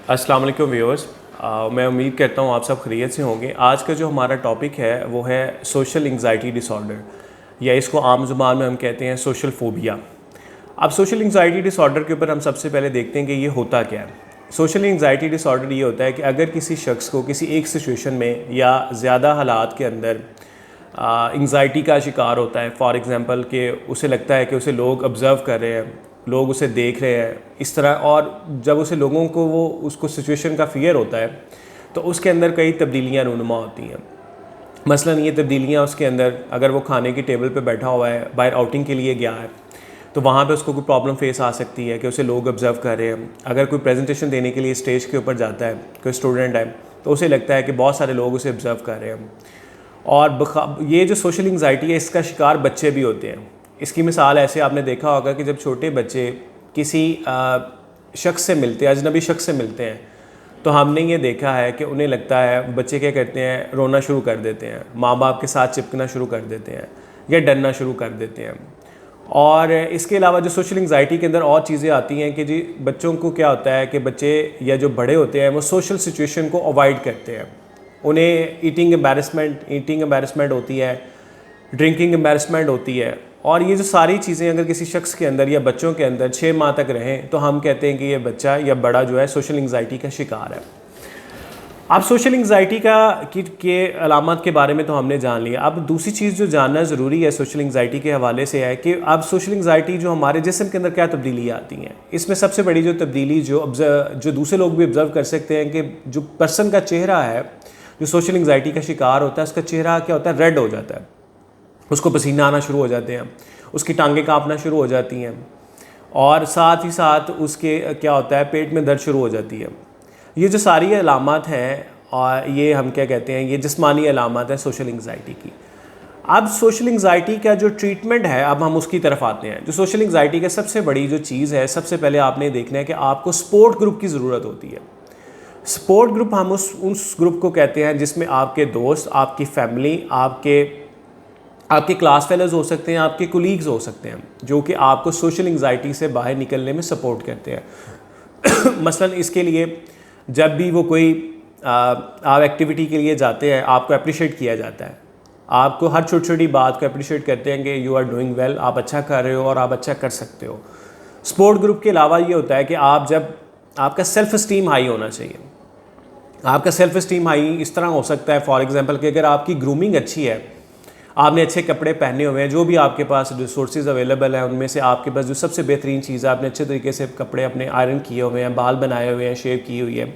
अस्सलाम वालेकुम व्यूअर्स। मैं उम्मीद करता हूँ आप सब खैरियत से होंगे। आज का जो हमारा टॉपिक है वो है सोशल एंग्जाइटी डिसऑर्डर, या इसको आम ज़ुबान में हम कहते हैं सोशल फोबिया। अब सोशल एंग्जाइटी डिसऑर्डर के ऊपर हम सबसे पहले देखते हैं कि ये होता क्या है। सोशल एंग्जाइटी डिसऑर्डर ये होता है कि अगर किसी शख्स को किसी एक सिचुएशन में या ज़्यादा हालात के अंदर एंग्जाइटी का शिकार होता है, फॉर एग्ज़ाम्पल कि उसे लगता है कि उसे लोग ऑब्ज़र्व कर रहे हैं, लोग उसे देख रहे हैं इस तरह, और जब उसे लोगों को वो उसको सिचुएशन का फ़ियर होता है तो उसके अंदर कई तब्दीलियाँ रूनुमा होती हैं। मसलन ये तब्दीलियाँ उसके अंदर, अगर वो खाने की टेबल पे बैठा हुआ है, बाहर आउटिंग के लिए गया है, तो वहाँ पे उसको कोई प्रॉब्लम फेस आ सकती है कि उसे लोग ऑब्ज़र्व कर रहे हैं। अगर कोई प्रेजेंटेशन देने के लिए स्टेज के ऊपर जाता है, कोई स्टूडेंट है, तो उसे लगता है कि बहुत सारे लोग उसे ऑब्ज़र्व कर रहे हैं। और ये जो सोशल एंग्जाइटी है, इसका शिकार बच्चे भी होते हैं। इसकी मिसाल ऐसे आपने देखा होगा कि जब छोटे बच्चे किसी शख्स से मिलते हैं, अजनबी शख्स से मिलते हैं, तो हमने ये देखा है कि उन्हें लगता है, बच्चे क्या करते हैं, रोना शुरू कर देते हैं, माँ बाप के साथ चिपकना शुरू कर देते हैं या डरना शुरू कर देते हैं। और इसके अलावा जो सोशल एंग्जाइटी के अंदर और चीज़ें आती हैं कि जी बच्चों को क्या होता है कि बच्चे या जो बड़े होते हैं वो सोशल सिचुएशन को अवॉइड करते हैं। उन्हें ईटिंग एम्बैरसमेंट होती है, ड्रिंकिंग एम्बैरसमेंट होती है। और ये जो सारी चीज़ें अगर किसी शख्स के अंदर या बच्चों के अंदर 6 माह तक रहें तो हम कहते हैं कि ये बच्चा या बड़ा जो है सोशल एंग्जाइटी का शिकार है। अब सोशल एंग्जाइटी के अलामत के बारे में तो हमने जान लिया। अब दूसरी चीज़ जो जानना ज़रूरी है सोशल एंग्जाइटी के हवाले से है कि अब सोशल एंग्जाइटी जो हमारे जिस्म के अंदर क्या तब्दीली आती हैं। इसमें सबसे बड़ी जो तब्दीली जो दूसरे लोग भी ऑब्ज़र्व कर सकते हैं कि जो पर्सन का चेहरा है, जो सोशल एंग्जाइटी का शिकार होता है, उसका चेहरा क्या होता है, रेड हो जाता है, उसको पसीना आना शुरू हो जाते हैं, उसकी टांगें कांपना शुरू हो जाती हैं, और साथ ही साथ उसके क्या होता है, पेट में दर्द शुरू हो जाती है। ये जो सारी अलामत हैं, और ये हम क्या कहते हैं, ये जिस्मानी अलामत है सोशल एंग्जाइटी की। अब सोशल एंग्जाइटी का जो ट्रीटमेंट है, अब हम उसकी तरफ आते हैं। जो सोशल एंग्जाइटी का सबसे बड़ी जो चीज़ है, सबसे पहले आपने देखना है कि आपको सपोर्ट ग्रुप की ज़रूरत होती है। सपोर्ट ग्रुप हम उस ग्रुप को कहते हैं जिसमें आपके दोस्त, आपकी फैमिली, आपके क्लास फेलोज़ हो सकते हैं, आपके कोलीग्स हो सकते हैं, जो कि आपको सोशल एंग्जाइटी से बाहर निकलने में सपोर्ट करते हैं। मसलन इसके लिए जब भी वो कोई आप एक्टिविटी के लिए जाते हैं, आपको अप्रिशिएट किया जाता है, आपको हर छोटी छोटी बात को अप्रिशिएट करते हैं कि यू आर डूइंग वेल, आप अच्छा कर रहे हो और आप अच्छा कर सकते हो। सपोर्ट ग्रुप के अलावा ये होता है कि आप जब आपका सेल्फ़ इस्टीम हाई होना चाहिए। आपका सेल्फ़ इस्टीम हाई इस तरह हो सकता है, फॉर एग्ज़ाम्पल कि अगर आपकी ग्रूमिंग अच्छी है, आपने अच्छे कपड़े पहने हुए हैं, जो भी आपके पास रिसोर्सेज अवेलेबल हैं उनमें से आपके पास जो सबसे बेहतरीन चीज़ है, आपने अच्छे तरीके से कपड़े अपने आयरन किए हुए हैं, बाल बनाए हुए हैं, शेव की हुई है,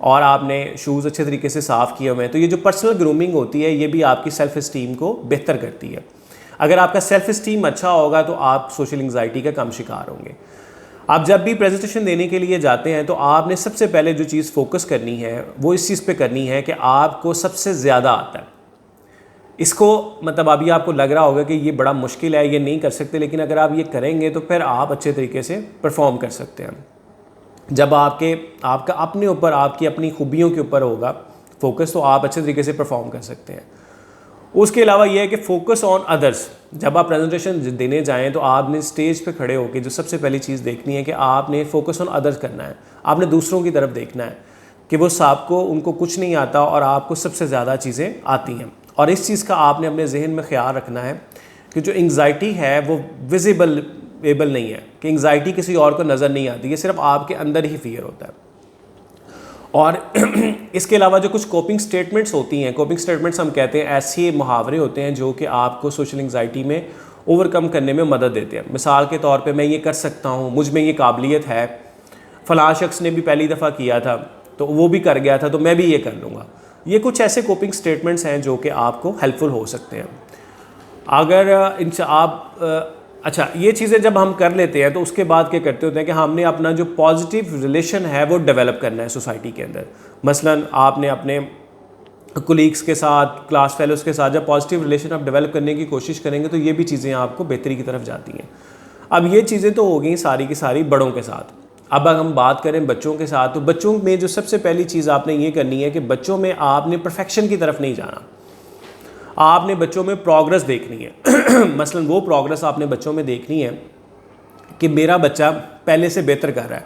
और आपने शूज़ अच्छे तरीके से साफ़ किए हुए हैं, तो ये जो पर्सनल ग्रूमिंग होती है, ये भी आपकी सेल्फ़ इस्टीम को बेहतर करती है। अगर आपका सेल्फ़ इस्टीम अच्छा होगा तो आप सोशल एंग्जाइटी का कम शिकार होंगे। आप जब भी प्रेजेंटेशन देने के लिए जाते हैं तो आपने सबसे पहले जो चीज़ फोकस करनी है वो इस चीज़ पे करनी है कि आपको सबसे ज़्यादा आता है। इसको मतलब अभी आपको लग रहा होगा कि ये बड़ा मुश्किल है, ये नहीं कर सकते, लेकिन अगर आप ये करेंगे तो फिर आप अच्छे तरीके से परफॉर्म कर सकते हैं। जब आपका अपने ऊपर, आपकी अपनी खूबियों के ऊपर होगा फोकस, तो आप अच्छे तरीके से परफॉर्म कर सकते हैं। उसके अलावा ये है कि फ़ोकस ऑन अदर्स। जब आप प्रेजेंटेशन देने जाएं तो आपने स्टेज पे खड़े होकर जो सबसे पहली चीज़ देखनी है कि आपने फ़ोकस ऑन अदर्स करना है। आपने दूसरों की तरफ देखना है कि वो साहब को, उनको कुछ नहीं आता और आपको सबसे ज़्यादा चीज़ें आती हैं। और इस चीज़ का आपने अपने जहन में ख्याल रखना है कि जो एंग्जाइटी है वो विजिबल नहीं है, कि एंग्जाइटी किसी और को नज़र नहीं आती, ये सिर्फ आपके अंदर ही फ़ियर होता है। और इसके अलावा जो कुछ कोपिंग स्टेटमेंट्स होती हैं, कोपिंग स्टेटमेंट्स हम कहते हैं ऐसे मुहावरे होते हैं जो कि आपको सोशल एंग्जाइटी में ओवरकम करने में मदद देते हैं। मिसाल के तौर पे, मैं ये कर सकता हूँ, मुझ में ये काबिलियत है, फ़लाँ शख्स ने भी पहली दफ़ा किया था तो वो भी कर गया था, तो मैं भी ये कर लूँगा। ये कुछ ऐसे कोपिंग स्टेटमेंट्स हैं जो कि आपको हेल्पफुल हो सकते हैं। अगर इनसे आप अच्छा, ये चीज़ें जब हम कर लेते हैं तो उसके बाद क्या करते होते हैं कि हमने अपना जो पॉजिटिव रिलेशन है वो डेवलप करना है सोसाइटी के अंदर। मसलन आपने अपने कोलीग्स के साथ, क्लास फेलोज़ के साथ जब पॉजिटिव रिलेशन आप डेवलप करने की कोशिश करेंगे तो ये भी चीज़ें आपको बेहतरी की तरफ जाती हैं। अब ये चीज़ें तो हो गई सारी की सारी बड़ों के साथ। अब अगर हम बात करें बच्चों के साथ, तो बच्चों में जो सबसे पहली चीज़ आपने ये करनी है कि बच्चों में आपने परफेक्शन की तरफ नहीं जाना, आपने बच्चों में प्रोग्रेस देखनी है। मसलन वो प्रोग्रेस आपने बच्चों में देखनी है कि मेरा बच्चा पहले से बेहतर कर रहा है।